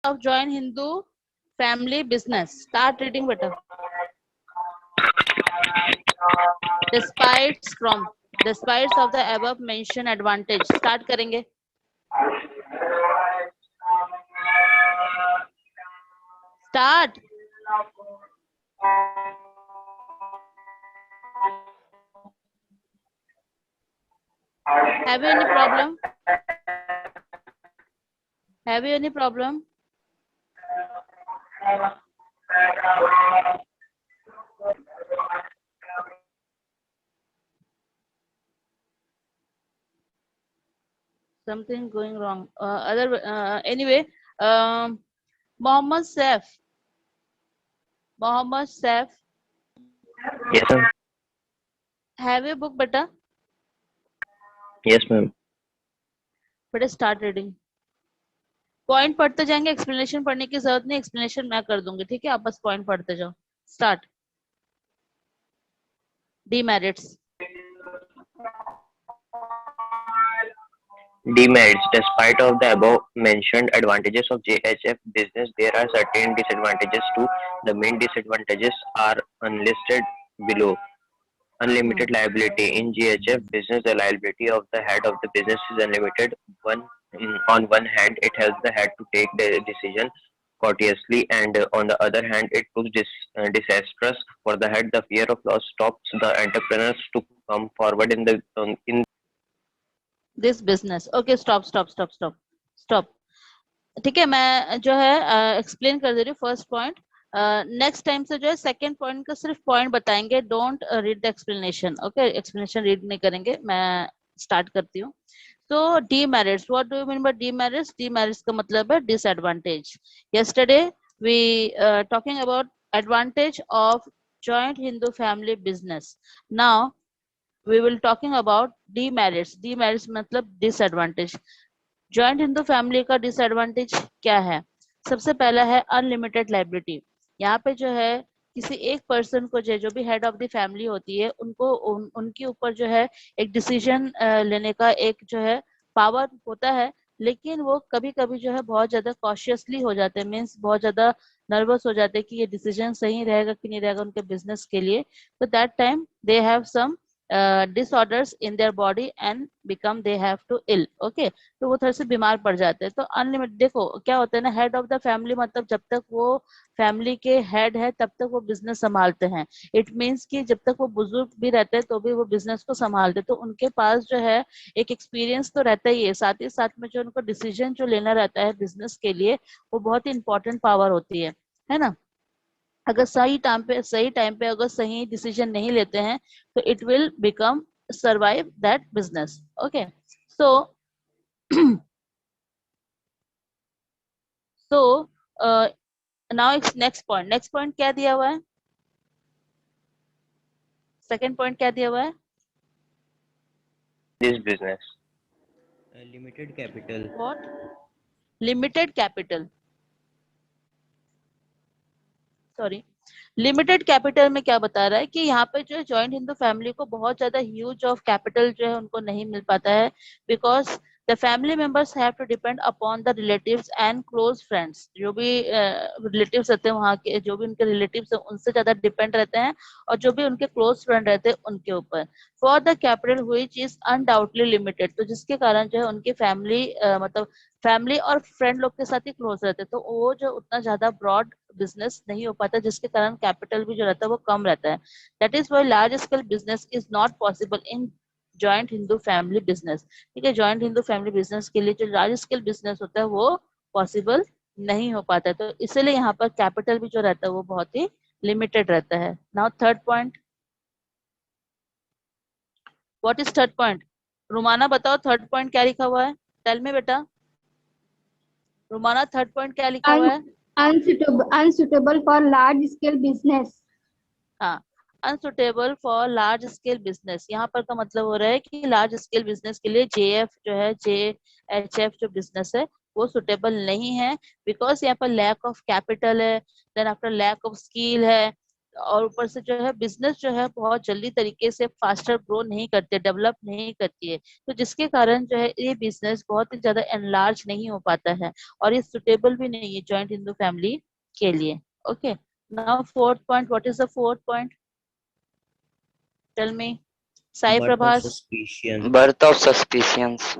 of Joint Hindu Family Business. Start reading, beta. Despite of the above mentioned advantage. Start करेंगे. Start. Have you any problem? Have you any problem? Something going wrong. Anyway, Mohammed Saif. Mohammed Saif. Yes, ma'am. Have you book, beta? Yes, ma'am. बेटा start reading. Point पढ़ते जाएंगे, explanation पढ़ने की जरूरत नहीं, explanation मैं कर दूंगी, ठीक है? आप बस पॉइंट पढ़ते जाओ. Start. Demerits. Demerits. Despite of the above mentioned advantages of JHF business, there are certain disadvantages too. The main disadvantages are unlisted below. Unlimited liability. In GHF business, the liability of the head of the business is unlimited. On one hand, it helps the head to take the decision courteously, and on the other hand, it proves disastrous for the head. The fear of loss stops the entrepreneurs to come forward in this business. Okay, stop stop stop stop stop. ठीक है, मैं जो है explain कर दे रही हूँ first point. Next time से जो है सेकंड पॉइंट का सिर्फ पॉइंट बताएंगे. Don't read the explanation. Okay, explanation read नहीं करेंगे. मैं स्टार्ट करती हूँ. तो demerits, what do you mean by demerits? Demerits का मतलब है disadvantage. Yesterday we talking about advantage of joint Hindu family business. Now we will talking about demerits. Demerits मतलब disadvantage. जॉइंट हिंदू फैमिली का डिसएडवांटेज क्या है? सबसे पहला है अनलिमिटेड लाइबिलिटी. यहाँ पे जो है किसी एक पर्सन को जो भी हेड ऑफ द फैमिली होती है, उनको उनके ऊपर जो है एक डिसीजन लेने का एक जो है पावर होता है, लेकिन वो कभी कभी जो है बहुत ज्यादा कॉशियसली हो जाते हैं. मीन्स बहुत ज्यादा नर्वस हो जाते हैं कि ये डिसीजन सही रहेगा कि नहीं रहेगा उनके बिजनेस के लिए. तो that time they have some disorders in their body and become they have to ill. okay, तो वो थोड़े से बीमार पड़ जाते हैं. तो अनलिमिटेड देखो क्या होता है ना, हेड ऑफ द फैमिली मतलब जब तक वो फैमिली के हेड है तब तक वो बिजनेस संभालते हैं. इट मीन्स कि जब तक वो बुजुर्ग भी रहते हैं तो भी वो बिजनेस को संभालते. तो उनके पास जो है एक एक्सपीरियंस तो रहता ही है, साथ ही साथ में जो उनको डिसीजन जो लेना रहता है बिजनेस के लिए, वो बहुत ही इंपॉर्टेंट पावर होती है ना? अगर सही टाइम पे अगर सही डिसीजन नहीं लेते हैं तो it will become survive that business. Okay, so so now next point क्या दिया हुआ है? सेकंड पॉइंट क्या दिया हुआ है? this business. Limited capital. What? Limited capital. Sorry, limited capital में क्या बता रहा है कि यहाँ पे जो है जॉइंट हिंदू फैमिली को बहुत ज्यादा ह्यूज ऑफ कैपिटल जो है उनको नहीं मिल पाता है, because the family members have to depend upon the relatives and close friends. जो भी रिलेटिव्स रहते हैं वहाँ के, जो भी उनके रिलेटिव्स हैं उनसे ज्यादा डिपेंड रहते हैं, और जो भी उनके क्लोज फ्रेंड रहते हैं उनके ऊपर. For the capital which is undoubtedly limited, तो जिसके कारण जो है उनकी फैमिली मतलब फैमिली और फ्रेंड लोग के साथ ही क्लोज रहते हैं, तो वो जो उतना ज्यादा ब्रॉड बिजनेस नहीं हो पाता, जिसके कारण कैपिटल भी जो रहता है वो कम रहता है. That is why large scale business is not possible in joint Hindu family business. ठीक है, जॉइंट हिंदू फैमिली बिजनेस के लिए जो लार्ज स्केल बिजनेस होता है वो पॉसिबल नहीं हो पाता है. तो इसलिए यहाँ पर कैपिटल भी जो रहता है वो बहुत ही लिमिटेड रहता है. Now third point, what is third point? रुमाना बताओ थर्ड पॉइंट क्या लिखा हुआ है? टेल मी बेटा. रुमाना थर्ड पॉइंट क्या लिखा हुआ है? Unsuitable for large scale business. हाँ, unsuitable for large scale business. यहाँ पर का मतलब हो रहा है कि लार्ज स्केल बिजनेस के लिए जेएफ जो है, जेएचएफ जो बिजनेस है वो सुटेबल नहीं है, बिकॉज यहाँ पर लैक ऑफ कैपिटल है, then after lack of skill है, और ऊपर से जो है बिजनेस जो है बहुत जल्दी तरीके से फास्टर ग्रो नहीं करते, डेवलप नहीं करती है, तो जिसके कारण जो है ये बिजनेस बहुत ही ज्यादा एनलार्ज नहीं हो पाता है और ये सुटेबल भी नहीं है जॉइंट हिंदू फैमिली के लिए। Okay, now fourth point, what is the fourth point? Tell me, साई Birth of प्रभास। suspicion. birth of suspicions,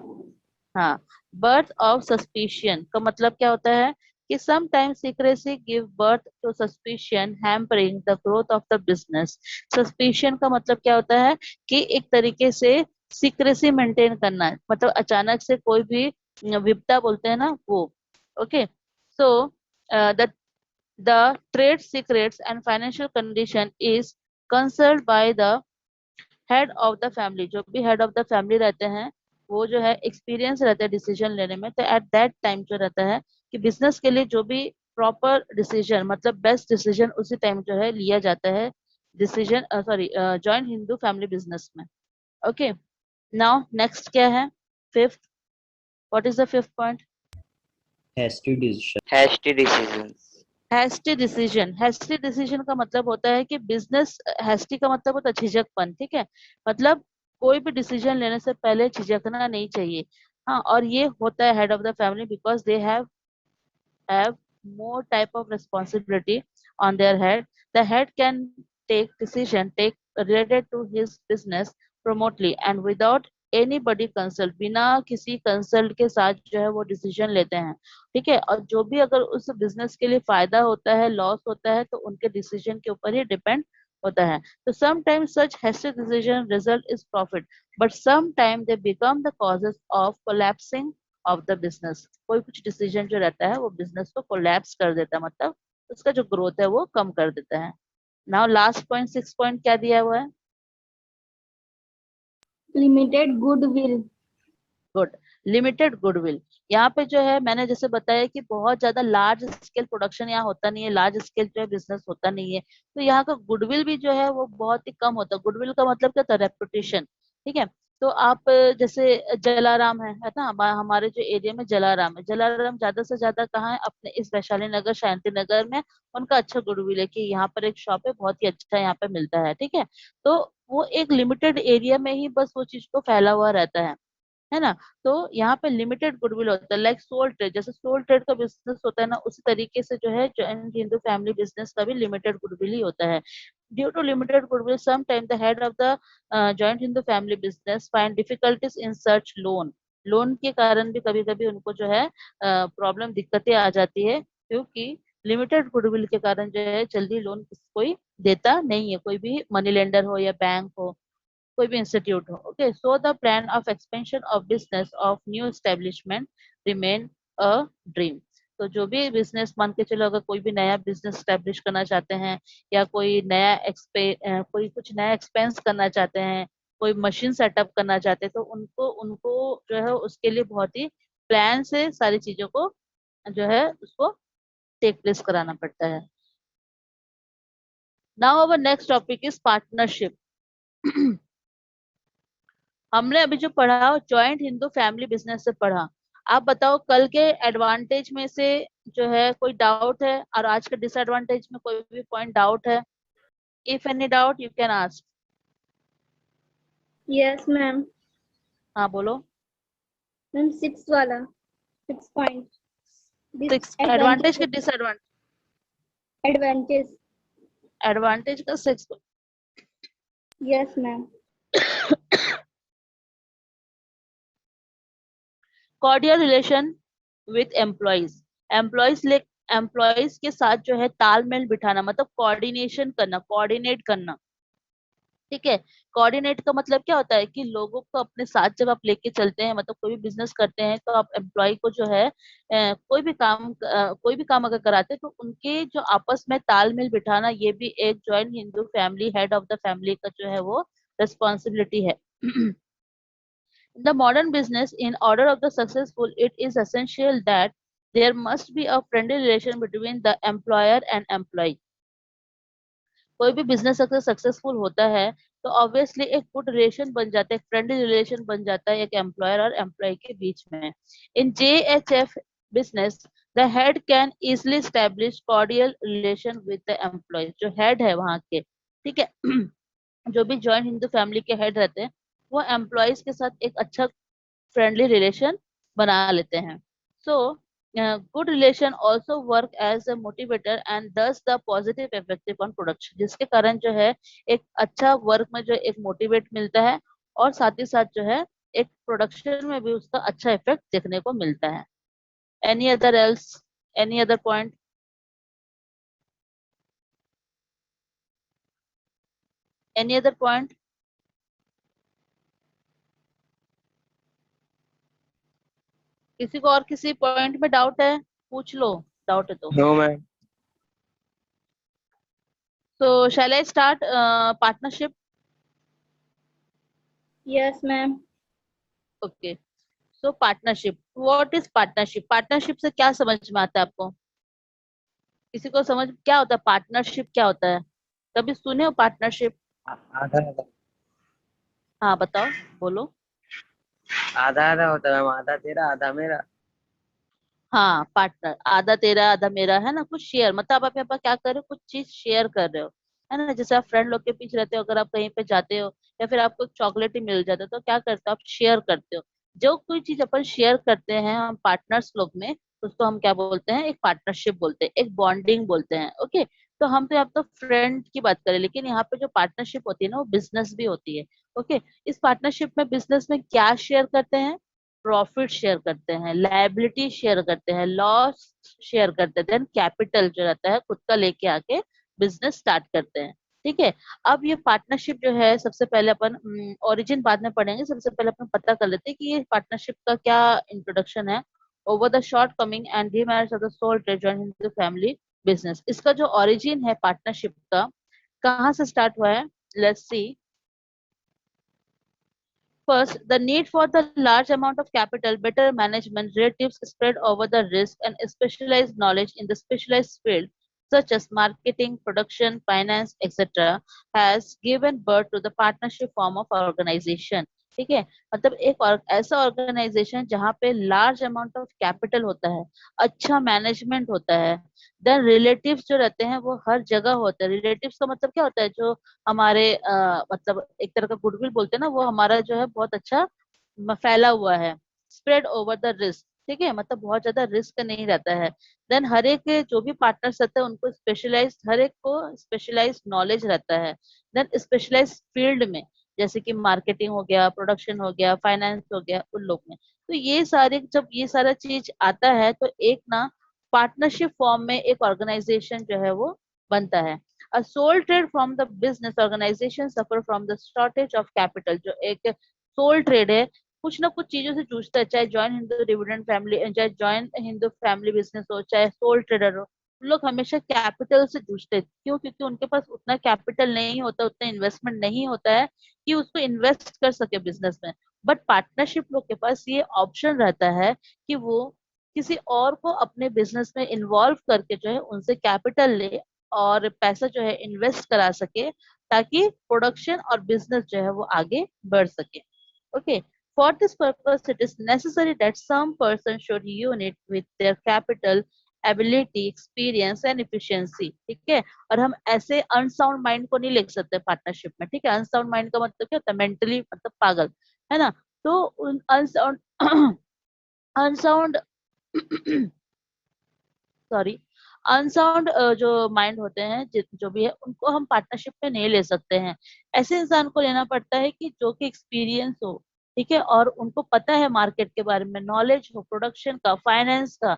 हाँ, बर्थ ऑफ सस्पिशियन का मतलब क्या होता है कि sometimes secrecy give birth to suspicion hampering the growth of the business. Suspicion का मतलब क्या होता है कि एक तरीके से सीक्रेसी मेंटेन करना, मतलब अचानक से कोई भी विपदा बोलते हैं ना वो। Okay, so the trade secrets and financial condition is concealed by the head of the family. जो भी हेड ऑफ द फैमिली रहते हैं वो जो है एक्सपीरियंस रहता है डिसीजन लेने में, तो एट दैट टाइम जो रहता है कि बिजनेस के लिए जो भी प्रॉपर डिसीजन मतलब बेस्ट डिसीजन उसी टाइम जो है लिया जाता है decision, sorry, joint Hindu family business में। ओके, नाउ नेक्स्ट क्या है? Fifth, what is the fifth point? Hasty decision. hasty decisions, hasty decision. Hasty decision का मतलब होता है कि बिजनेस, हैस्टी का मतलब होता है झिझकपन, ठीक है, मतलब कोई भी डिसीजन लेने से पहले झिझकना नहीं चाहिए। हाँ, और ये होता है head of the family because they have more type of responsibility on their head. The head can take related to his business remotely and without anybody consult, बिना किसी कंसल्ट के साथ जो है वो डिसीजन लेते हैं, ठीक है, और जो भी अगर उस बिजनेस के लिए फायदा होता है, लॉस होता है, तो उनके डिसीजन के ऊपर ही डिपेंड होता है। तो sometimes such hasty decision result is profit, but sometimes they become the causes of collapsing of the business. कोई कुछ डिसीजन जो रहता है वो बिजनेस को कोलैप्स कर देता है, मतलब उसका जो ग्रोथ है वो कम कर देता है। Now last point, six point क्या दिया हुआ है? Limited goodwill. Good, limited goodwill. यहाँ पे जो है मैंने जैसे बताया कि बहुत ज्यादा लार्ज स्केल प्रोडक्शन यहाँ होता नहीं है, लार्ज स्केल जो है बिजनेस होता नहीं है, तो यहाँ का गुडविल भी जो है वो बहुत ही कम होता है। गुडविल का मतलब क्या होता है? रेपुटेशन, ठीक है। तो आप जैसे जलाराम है ना, हमारे जो एरिया में जलाराम है, जलाराम ज्यादा से ज्यादा कहाँ है? अपने इस वैशाली नगर, शांति नगर में उनका अच्छा गुडविल है कि यहाँ पर एक शॉप है, बहुत ही अच्छा यहाँ पे मिलता है, ठीक है। तो वो एक लिमिटेड एरिया में ही बस वो चीज को फैला हुआ रहता है ना। तो यहाँ पे लिमिटेड गुडविल होता है, लाइक सोल ट्रेड, जैसे सोल ट्रेड का बिजनेस होता है ना, उसी तरीके से जो है जॉइंट हिंदू फैमिली बिजनेस का भी लिमिटेड गुडविल ही होता है। Due to limited goodwill sometime the head of the joint Hindu family business find difficulties in search loan. Loan के कारण भी कभी कभी उनको जो है प्रॉब्लम, दिक्कतें आ जाती है, क्योंकि लिमिटेड गुडविल के कारण जो है जल्दी लोन कोई देता नहीं है, कोई भी मनी लेंडर हो या बैंक हो, कोई भी इंस्टीट्यूट हो। Okay, so the plan of expansion of business of new establishment remain a dream. तो जो भी बिजनेस, मान के चलो अगर कोई भी नया बिजनेस स्टैब्लिश करना चाहते हैं या कोई नया कोई कुछ नया एक्सपेंस करना चाहते हैं, कोई मशीन सेटअप करना चाहते हैं, तो उनको उनको जो है उसके लिए बहुत ही प्लान से सारी चीजों को जो है उसको टेक प्लेस कराना पड़ता है। Now our next topic is partnership. हमने अभी जो पढ़ा जॉइंट हिंदू फैमिली बिजनेस से पढ़ा। आप बताओ कल के एडवांटेज में से जो है कोई डाउट है, और आज के डिसएडवांटेज में कोई भी पॉइंट डाउट है? If any doubt you can ask. Yes, ma'am. हाँ बोलो। Ma'am, six wala. 6 point. Six, advantage के Disadvantage. डिसएडवांटेज? Advantage. एडवांटेज का six. Yes, ma'am. Cordial relation with employees. Employees के साथ जो है तालमेल बिठाना, मतलब कोऑर्डिनेशन करना, कोऑर्डिनेट करना, ठीक है। कोऑर्डिनेट का मतलब क्या होता है कि लोगों को अपने साथ जब आप लेके चलते हैं, मतलब कोई भी बिजनेस करते हैं, तो आप एम्प्लॉय को जो है कोई भी काम अगर कराते हैं तो उनके जो आपस में तालमेल बिठाना, ये भी एक joint Hindu family head of the family का जो है वो रिस्पॉन्सिबिलिटी है। In the modern business, in order of the successful, it is essential that there must be a friendly relation between the employer and employee. कोई भी business अगर successful होता है तो ऑब्वियसली एक गुड रिलेशन बन जाता है, एक फ्रेंडली रिलेशन बन जाता है एक एम्प्लॉयर और एम्प्लॉय के बीच में। इन JHF business the head can easily establish cordial relation with the employees. जो हेड है वहाँ के, ठीक है, जो भी जॉइंट हिंदू फैमिली के हेड रहते हैं वो एम्प्लॉयज के साथ एक अच्छा फ्रेंडली रिलेशन बना लेते हैं. So good relation also work as a motivator and thus the positive effective on production, जिसके कारण जो है एक अच्छा वर्क में जो एक मोटिवेट मिलता है और साथ ही साथ जो है एक प्रोडक्शन में भी उसका अच्छा इफेक्ट देखने को मिलता है. Any other else, any other point? Any other point? किसी को और किसी पॉइंट में डाउट है? पूछ लो, डाउट है तो. No, ma'am. So shall I start partnership? Yes, ma'am. Okay. So partnership. What is partnership? Partnership से क्या समझ में आता है आपको? किसी को समझ क्या होता है पार्टनरशिप, क्या होता है? कभी सुने हो पार्टनरशिप? आधा हाँ बताओ, बोलो. आधा आधा होता है मैम, आधा तेरा आधा मेरा. हाँ, पार्टनर, आधा तेरा आधा मेरा, है ना. कुछ शेयर, मतलब आप यहाँ पर क्या कर रहे हो, कुछ चीज शेयर कर रहे हो, है ना. जैसे आप फ्रेंड लोग के पीछे रहते हो, अगर आप कहीं पे जाते हो या फिर आपको चॉकलेट ही मिल जाता है तो क्या करते हो, आप शेयर करते हो. जो कोई चीज अपन शेयर करते हैं हम पार्टनर्स लोग में, उसको हम क्या बोलते हैं, एक पार्टनरशिप बोलते हैं, एक बॉन्डिंग बोलते हैं. ओके. तो हम तो यहाँ तो फ्रेंड की बात करें, लेकिन यहाँ पे जो पार्टनरशिप होती है ना वो बिजनेस भी होती है. ओके. इस पार्टनरशिप में बिजनेस में क्या शेयर करते हैं, प्रॉफिट शेयर करते हैं, लायबिलिटी शेयर करते हैं, लॉस शेयर करते हैं, देन कैपिटल जो रहता है खुद का लेके आके बिजनेस स्टार्ट करते हैं. ठीक है. अब ये पार्टनरशिप जो है, सबसे पहले अपन ओरिजिन बाद में पढ़ेंगे, सबसे पहले अपन पता कर लेते हैं कि ये पार्टनरशिप का क्या इंट्रोडक्शन है. Over the shortcoming and demerits of the sole trade joint in the family business, इसका जो ओरिजिन है पार्टनरशिप का, कहाँ से स्टार्ट हुआ है, let's see. First, the need for the large amount of capital, better management, relatives spread over the risk, and specialized knowledge in the specialized field, such as marketing, production, finance, etc., has given birth to the partnership form of organization. ठीक है. मतलब एक और ऐसा organisation जहाँ पे large amount of capital होता है, अच्छा मैनेजमेंट होता है, देन रिलेटिव्स जो रहते हैं वो हर जगह होते हैं. रिलेटिव्स का मतलब क्या होता है, जो हमारे मतलब एक तरह का गुडविल बोलते हैं ना, वो हमारा जो है बहुत अच्छा फैला हुआ है. स्प्रेड ओवर द रिस्क, ठीक है, मतलब बहुत ज्यादा रिस्क नहीं रहता है. देन हर एक जो भी पार्टनर्स रहते हैं उनको स्पेशलाइज, हर एक को स्पेशलाइज नॉलेज रहता है. देन स्पेशलाइज फील्ड में, जैसे कि मार्केटिंग हो गया, प्रोडक्शन हो गया, फाइनेंस हो गया, उन लोग में. तो ये सारे, जब ये सारा चीज आता है तो एक ना पार्टनरशिप फॉर्म में एक ऑर्गेनाइजेशन जो है वो बनता है. A sole trade from the business organization suffer from the shortage of capital. जो एक सोल ट्रेड है, कुछ ना कुछ चीजों से जूझता है, चाहे जॉइंट हिंदू डिविडेंड फैमिली, चाहे जॉइंट हिंदू फैमिली बिजनेस हो, चाहे सोल ट्रेडर हो, उन लोग हमेशा कैपिटल से जूझते हैं. क्यों? क्योंकि उनके पास उतना कैपिटल नहीं होता, उतना इन्वेस्टमेंट नहीं होता है कि उसको इन्वेस्ट कर सके बिजनेस में. बट पार्टनरशिप लोग के पास ये ऑप्शन रहता है कि वो किसी और को अपने बिजनेस में इन्वॉल्व करके जो है उनसे कैपिटल ले और पैसा जो है इन्वेस्ट करा सके, ताकि प्रोडक्शन और बिजनेस जो है वो आगे बढ़ सके. Okay. For this purpose it is necessary that some person should unit with their capital, ability, experience and efficiency. ठीक है. और हम ऐसे अनसाउंड माइंड को नहीं ले सकते पार्टनरशिप में. ठीक है. अनसाउंड माइंड का मतलब क्या होता है, मेंटली मतलब पागल, है ना. तो उन अनसाउंड अनसाउंड सॉरी, अनसाउंड जो माइंड होते हैं, जो भी है, उनको हम पार्टनरशिप में नहीं ले सकते हैं. ऐसे इंसान को लेना पड़ता है कि जो कि एक्सपीरियंस हो, ठीक है, और उनको पता है मार्केट के बारे में, नॉलेज हो प्रोडक्शन का, फाइनेंस का,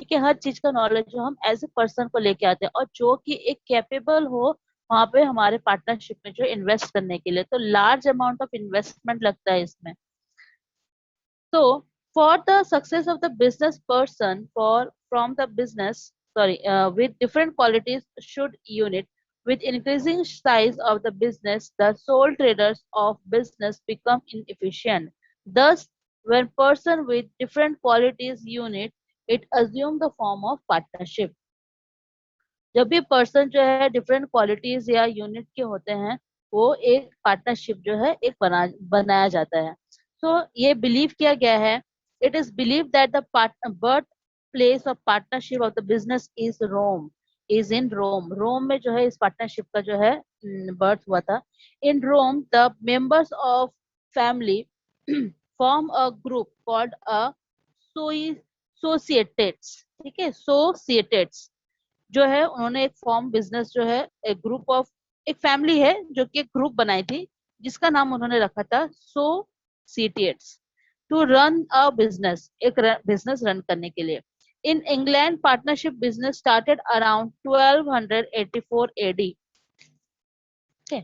ठीक है, हर चीज का नॉलेज जो हम एज ए पर्सन को लेके आते हैं, और जो कि एक कैपेबल हो वहां पे हमारे पार्टनरशिप में जो इन्वेस्ट करने के लिए. तो लार्ज अमाउंट ऑफ इन्वेस्टमेंट लगता है इसमें. So, for the success of the business person, for from the business, with different qualities should unit. With increasing size of the business, the sole traders of business become inefficient. Thus, when person with different qualities unit, it assume the form of partnership. जब भी person जो है different qualities या unit के होते हैं, वो एक पार्टनरशिप जो है एक बनाया जाता है. सो ये बिलीव किया गया है, it is believe that the birth place of partnership of the business is Rome, is in Rome. Rome में जो है इस पार्टनरशिप का जो है बर्थ हुआ था। In Rome the members of family form a group called a societates, ठीक है, सोसिएटेट्स जो है उन्होंने एक फॉर्म बिजनेस जो है एक ग्रुप ऑफ, एक फैमिली है जो कि एक ग्रुप बनाई थी जिसका नाम उन्होंने रखा था सोसिएटेट्स टू रन अ बिजनेस, एक बिजनेस रन करने के लिए। In England partnership business started around 1284 AD। okay.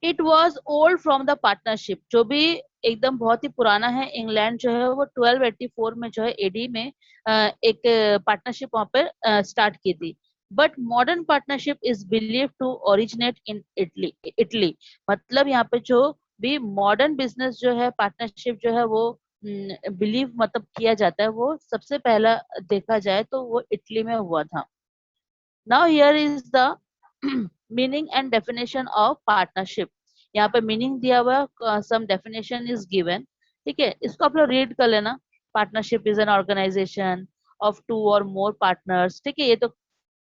It was old from the partnership, जो भी एकदम बहुत ही पुराना है। इंग्लैंड जो है वो 1284 में जो है एडी में एक पार्टनरशिप वहां पर स्टार्ट की थी। But modern partnership is believe to originate in Italy. Italy मतलब यहाँ पे जो भी मॉडर्न बिजनेस जो है पार्टनरशिप जो है वो बिलीव मतलब किया जाता है, वो सबसे पहला देखा जाए तो वो इटली में हुआ था। Now here is the meaning and definition of partnership. यहाँ पे मीनिंग दिया हुआ, सम डेफिनेशन इज गिवन, ठीक है, इसको आप लोग रीड कर लेना। Partnership is an organisation of 2 or more partners, ठीक है, ये तो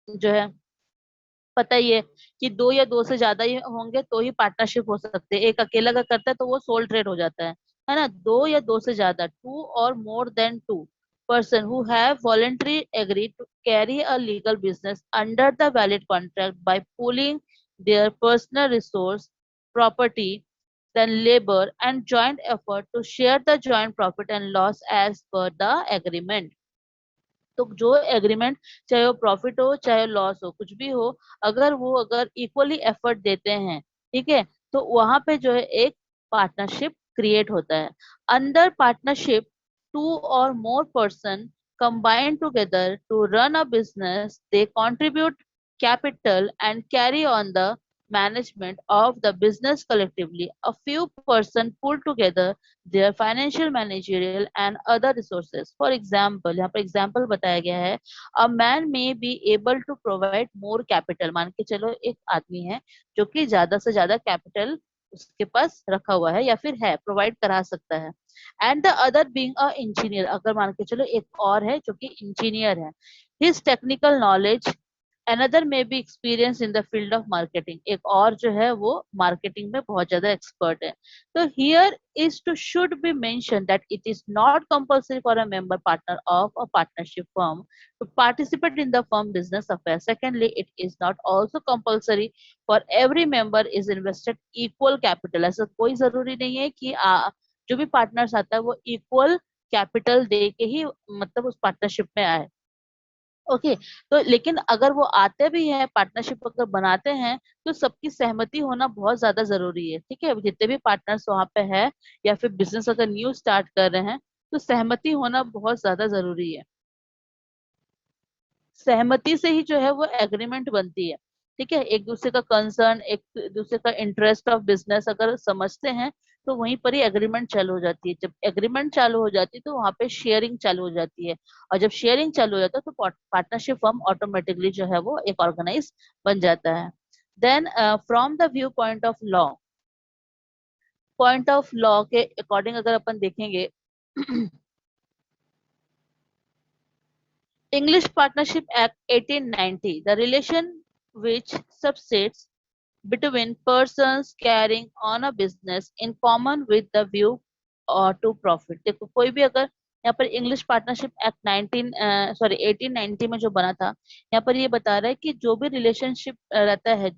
जो है पता ही है कि 2 या 2 से ज्यादा ही होंगे तो ही पार्टनरशिप हो सकते हैं। एक अकेला का करता है तो वो सोल ट्रेड हो जाता है ना। 2 या 2 से ज्यादा, 2 or more than 2 person who have voluntarily agreed to carry a legal business under the valid contract by pooling their personal resource, property, then labor and joint effort to share the joint profit and loss as per the agreement। तो जो agreement, चाहे वो profit हो चाहे loss हो कुछ भी हो, अगर वो अगर इक्वली एफर्ट देते हैं, ठीक है, तो वहां पे जो है एक पार्टनरशिप क्रिएट होता है। Under partnership 2 or more person combine together to run a business. They contribute capital and carry on the management of the business collectively. A few person pull together their financial, managerial and other resources. For example, यहाँ पर example बताया गया है, a man may be able to provide more capital। मान के चलो एक आदमी है जो कि ज्यादा से ज्यादा कैपिटल उसके पास रखा हुआ है या फिर है, प्रोवाइड करा सकता है। And the other being a engineer, अगर मान के चलो एक और है जो कि इंजीनियर है। हिज टेक्निकल नॉलेज, अनदर में B experience in the field of marketing, एक और जो है वो मार्केटिंग में बहुत ज्यादा एक्सपर्ट है। तो here is to should be mention that it is not compulsory for a member partner of a partnership firm to participate in the firm business affairs. Secondly, it is not also compulsory for every member is invested equal capital। ऐसा कोई जरूरी नहीं है कि जो भी partners आता है वो इक्वल कैपिटल दे के ही मतलब उस पार्टनरशिप में आए। ओके तो लेकिन अगर वो आते भी हैं, पार्टनरशिप अगर बनाते हैं तो सबकी सहमति होना बहुत ज्यादा जरूरी है, ठीक है। जितने भी पार्टनर्स वहां पे है या फिर बिजनेस अगर न्यू स्टार्ट कर रहे हैं तो सहमति होना बहुत ज्यादा जरूरी है। सहमति से ही जो है वो एग्रीमेंट बनती है, ठीक है। एक दूसरे का कंसर्न, एक दूसरे का इंटरेस्ट ऑफ बिजनेस अगर समझते हैं तो वहीं पर ही एग्रीमेंट चालू हो जाती है। जब एग्रीमेंट चालू हो जाती है तो वहां पे शेयरिंग चालू हो जाती है, और जब शेयरिंग चालू हो जाता है तो पार्टनरशिप फर्म ऑटोमेटिकली जो है वो एक ऑर्गेनाइज बन जाता है। Then from the view point of law के अकॉर्डिंग अगर अपन देखेंगे English Partnership Act 1890, the relation which subsists between persons carrying on a business in common with the view or to profit। देखो कोई भी अगर यहाँ पर इंग्लिश पार्टनरशिप एक्ट 1890 में जो बना था, यहाँ पर ये बता रहा है कि जो भी रिलेशनशिप रहता है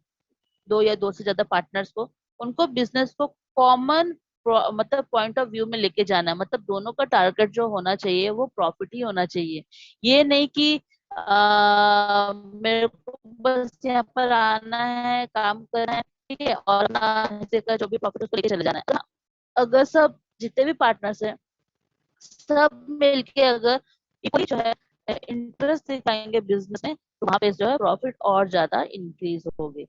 2 या 2 से ज्यादा पार्टनर्स को, उनको बिजनेस को कॉमन मतलब पॉइंट ऑफ व्यू में लेके जाना है। मतलब दोनों का टारगेट जो होना चाहिए वो प्रॉफिट ही होना चाहिए। ये नहीं कि मेरे को बस यहाँ पर आना है, काम करना है, ठीक है, और हिस्से का जो भी प्रॉफिट उसको लेके चले जाना है। अगर सब जितने भी पार्टनर्स हैं सब मिलके अगर इक्वली जो है इंटरेस्ट दिखाएंगे बिजनेस में तो वहां पे जो है प्रॉफिट और ज्यादा इंक्रीज होगी।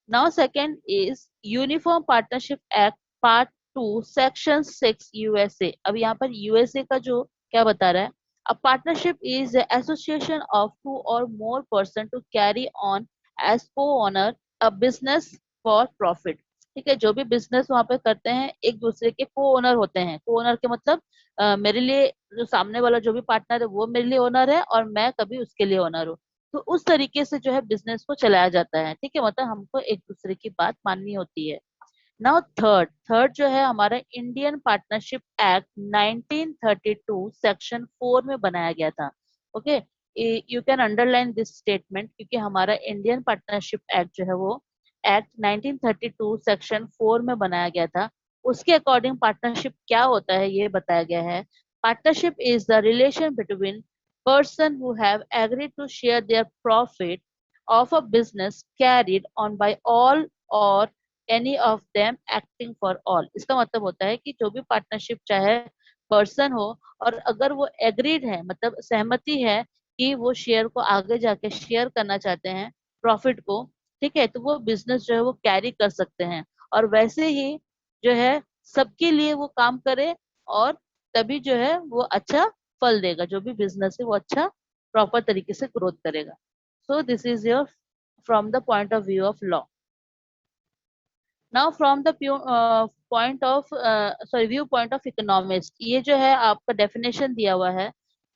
Now second is Uniform Partnership Act Part 2 Section 6 USA। अब यहाँ पर USA का जो क्या बता रहा है, A partnership is the association of 2 or more person to carry on as co-owner a business for profit। ठीक है, जो भी बिजनेस वहां पे करते हैं एक दूसरे के को ओनर होते हैं। को ओनर के मतलब मेरे लिए जो सामने वाला जो भी पार्टनर है वो मेरे लिए ओनर है और मैं कभी उसके लिए ओनर हूँ। तो उस तरीके से जो है बिजनेस को चलाया जाता है। ठीक है, मतलब हमको एक दूसरे की बात माननी होती है। नाउ थर्ड थर्ड जो है हमारा इंडियन पार्टनरशिप एक्ट 1932 सेक्शन 4 में बनाया गया था। Okay, you can underline this statement क्योंकि हमारा इंडियन पार्टनरशिप एक्ट जो है वो एक्ट 1932 सेक्शन 4 में बनाया गया था। उसके अकॉर्डिंग पार्टनरशिप क्या होता है ये बताया गया है। Partnership is the relation between person who have agreed to share their profit of a business carried on by all or any of them acting for all। इसका मतलब होता है कि जो भी पार्टनरशिप चाहे पर्सन हो और अगर वो एग्रीड है मतलब सहमति है कि वो शेयर को आगे जाके शेयर करना चाहते हैं प्रॉफिट को, ठीक है, तो वो बिजनेस जो है वो कैरी कर सकते हैं। और वैसे ही जो है सबके लिए वो काम करे और तभी जो है वो अच्छा फल देगा। जो भी बिजनेस है वो अच्छा प्रॉपर तरीके से ग्रोथ करेगा। So this is your from the point of view of law. Now from the point of sorry view point of economist, ये जो है आपका डेफिनेशन दिया हुआ है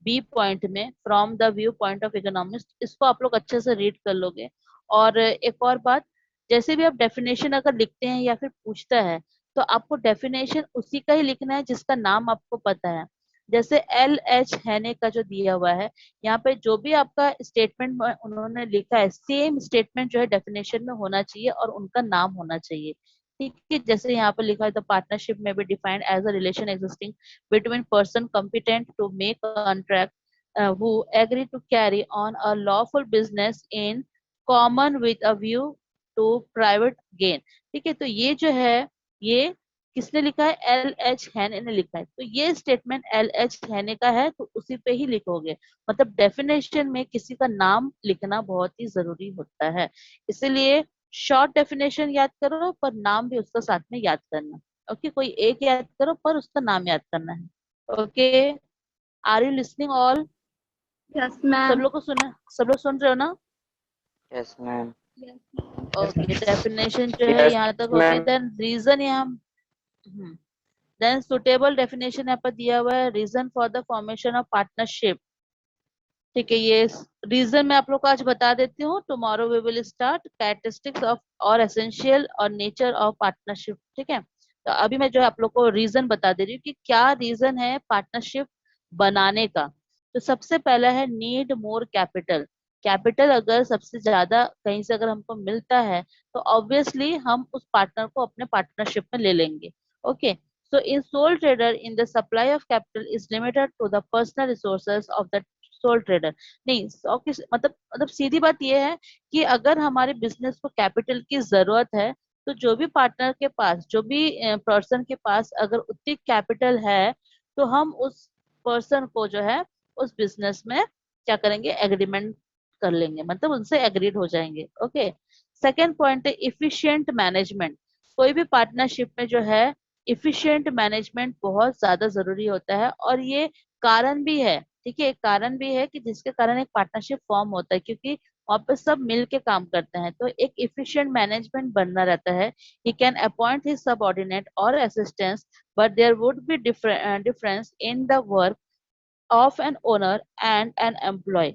बी पॉइंट में, from the view point of economist. इसको आप लोग अच्छे से रीड कर लोगे। और एक और बात, जैसे भी आप डेफिनेशन अगर लिखते हैं या फिर पूछता है तो आपको डेफिनेशन उसी का ही लिखना है जिसका नाम आपको पता है। जैसे एल एच हैने का जो दिया हुआ है यहाँ पे जो भी आपका स्टेटमेंट उन्होंने लिखा है सेम स्टेटमेंट जो है डेफिनेशन में होना चाहिए और उनका नाम होना चाहिए। ठीक है, जैसे यहाँ पे लिखा है the partnership may be defined as a relation existing between person competent to make contract who agree to carry on a lawful business in common with a view to private gain। ठीक है, तो ये जो है ये किसने लिखा है, एल एच हैने ने लिखा है। तो ये स्टेटमेंट एल एच हैने का है तो उसी पे ही लिखोगे। मतलब डेफिनेशन में किसी का नाम लिखना बहुत ही जरूरी होता है। इसलिए शॉर्ट डेफिनेशन याद करो पर नाम भी उसका साथ में याद करना। ओके, कोई एक याद करो पर उसका नाम याद करना है। Okay, are you listening all? Yes, सब ma'am. लोग को सुना, सब लोग सुन रहे हो ना? Yes, ma'am. Yes. Okay, definition जो है यस यहाँ तक हो गई। मैम। देन रीजन यहाँ देन सुटेबल डेफिनेशन यहाँ पर दिया हुआ है, reason for the formation of partnership. ठीक है, ये रीजन मैं आप लोग को आज बता देती हूँ। Tomorrow we will start characteristics of और एसेंशियल और नेचर ऑफ पार्टनरशिप। ठीक है, तो अभी मैं जो है आप लोग को रीजन बता दे रही हूँ कि क्या रीजन है पार्टनरशिप बनाने का। तो सबसे पहला है नीड मोर कैपिटल। कैपिटल अगर सबसे ज्यादा कहीं से अगर हमको मिलता है तो ऑब्वियसली हम उस पार्टनर को अपने पार्टनरशिप में ले लेंगे। Okay, so in sole trader in the supply of capital is limited to the personal resources of the sole trader। नहीं, मतलब सीधी बात यह है कि अगर हमारे बिजनेस को कैपिटल की जरूरत है तो जो भी पार्टनर के पास जो भी पर्सन के पास अगर उतनी कैपिटल है तो हम उस पर्सन को जो है उस बिजनेस में क्या करेंगे, एग्रीमेंट कर लेंगे, मतलब उनसे एग्रीड हो जाएंगे। ओके, सेकेंड पॉइंट है इफिशिएंट मैनेजमेंट। कोई भी पार्टनरशिप में जो है इफिशिएंट मैनेजमेंट बहुत ज्यादा जरूरी होता है और ये कारण भी है। ठीक है, एक कारण भी है कि जिसके कारण एक पार्टनरशिप फॉर्म होता है क्योंकि वहां पे सब मिल के काम करते हैं तो एक इफिशिएंट मैनेजमेंट बनना रहता है। He can appoint his subordinate और assistants but there would be difference in the work of an owner and an employ.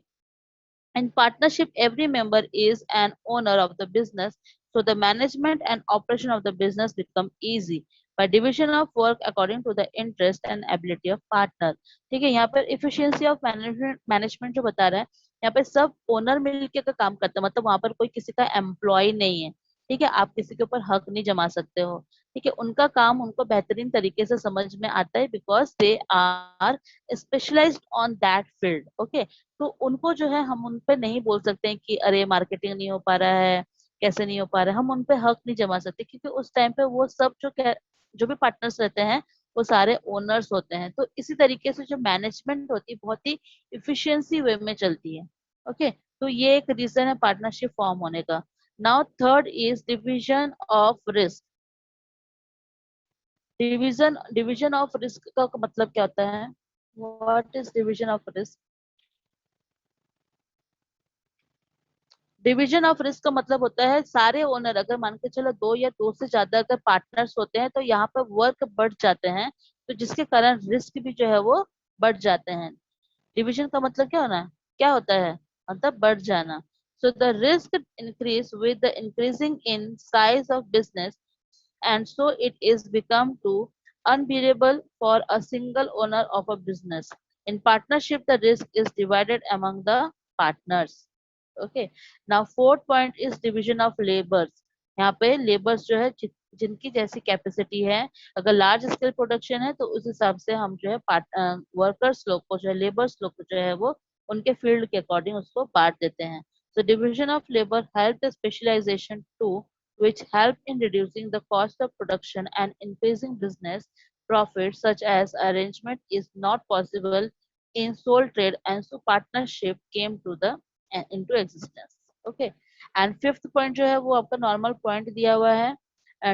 In partnership, every member is an owner of the business, so the management and operation of the business become easy by division of work according to the interest and ability of partner। ठीक है, यहाँ पर efficiency of management जो बता रहा है, यहाँ पे सब ओनर मिलके का काम करता है, मतलब वहां पर कोई किसी का एम्प्लॉय नहीं है। ठीक है, आप किसी के ऊपर हक नहीं जमा सकते हो। ठीक है, उनका काम उनको बेहतरीन तरीके से समझ में आता है because they are specialised on that field. Okay, तो उनको जो है हम उन पे नहीं बोल सकते हैं कि अरे मार्केटिंग नहीं हो पा रहा है, कैसे नहीं हो पा रहा है, हम उन पे हक नहीं जमा सकते क्योंकि उस टाइम पे वो सब जो भी पार्टनर्स रहते हैं वो सारे ओनर्स होते हैं। तो इसी तरीके से जो मैनेजमेंट होती है बहुत ही इफिशियंसी वे में चलती है। ओके, तो ये एक रीजन है पार्टनरशिप फॉर्म होने का। Now third is division of risk. Division of risk का मतलब क्या होता है, what is division of risk? Division of risk का मतलब होता है सारे ओनर, अगर मान के चलो 2 या 2 से ज्यादा अगर पार्टनर्स होते हैं तो यहाँ पर वर्क बढ़ जाते हैं, तो जिसके कारण रिस्क भी जो है वो बढ़ जाते हैं। डिवीजन का मतलब क्या होना है, क्या होता है, मतलब बढ़ जाना। So the risk increase with the increasing in size of business, and so it is become too unbearable for a single owner of a business. In partnership, the risk is divided among the partners. Okay. Now fourth point is division of labors. यहाँ पे labours जो है जिनकी जैसी capacity है, अगर large scale production है तो उस हिसाब से हम जो है वर्कर्स लोग को जो है, लेबर्स लोग को जो है वो उनके फील्ड के अकॉर्डिंग उसको बांट देते हैं। So division of labor help the specialization too, which help in reducing the cost of production and increasing business profits. Such as arrangement is not possible in sole trade, and so partnership came to the into existence. Okay. And fifth point जो है वो आपका normal point दिया हुआ है,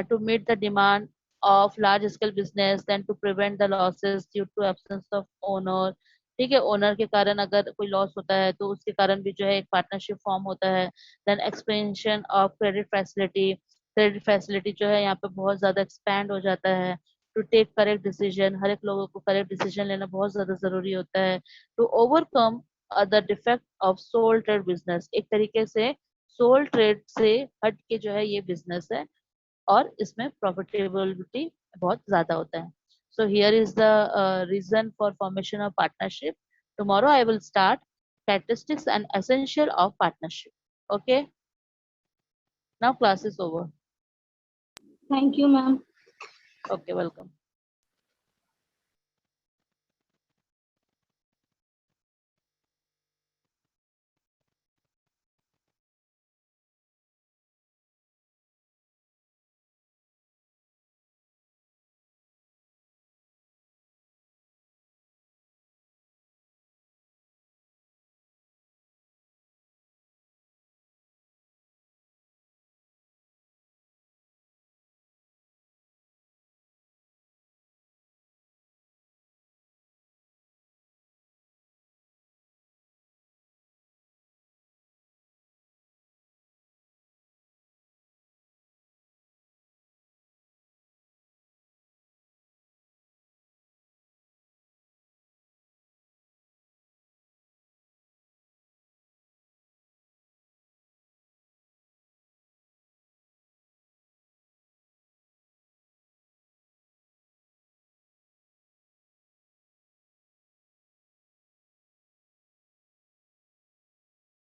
to meet the demand of large scale business, then to prevent the losses due to absence of owner. ठीक है, owner के कारण अगर कोई लॉस होता है तो उसके कारण भी जो है एक पार्टनरशिप फॉर्म होता है। Then expansion of credit facility, credit facility जो है यहाँ पे बहुत ज्यादा एक्सपैंड हो जाता है। टू टेक करेक्ट डिसीजन, हर एक लोगों को करेक्ट डिसीजन लेना बहुत ज्यादा जरूरी होता है। To overcome the defect of sole trade business, एक तरीके से सोल ट्रेड से हट के जो है ये बिजनेस है और इसमें प्रॉफिटेबिलिटी बहुत ज्यादा होता है। So here is the reason for formation of partnership. Tomorrow I will start characteristics and essential of partnership. Okay. Now class is over. Thank you, ma'am. Okay, welcome.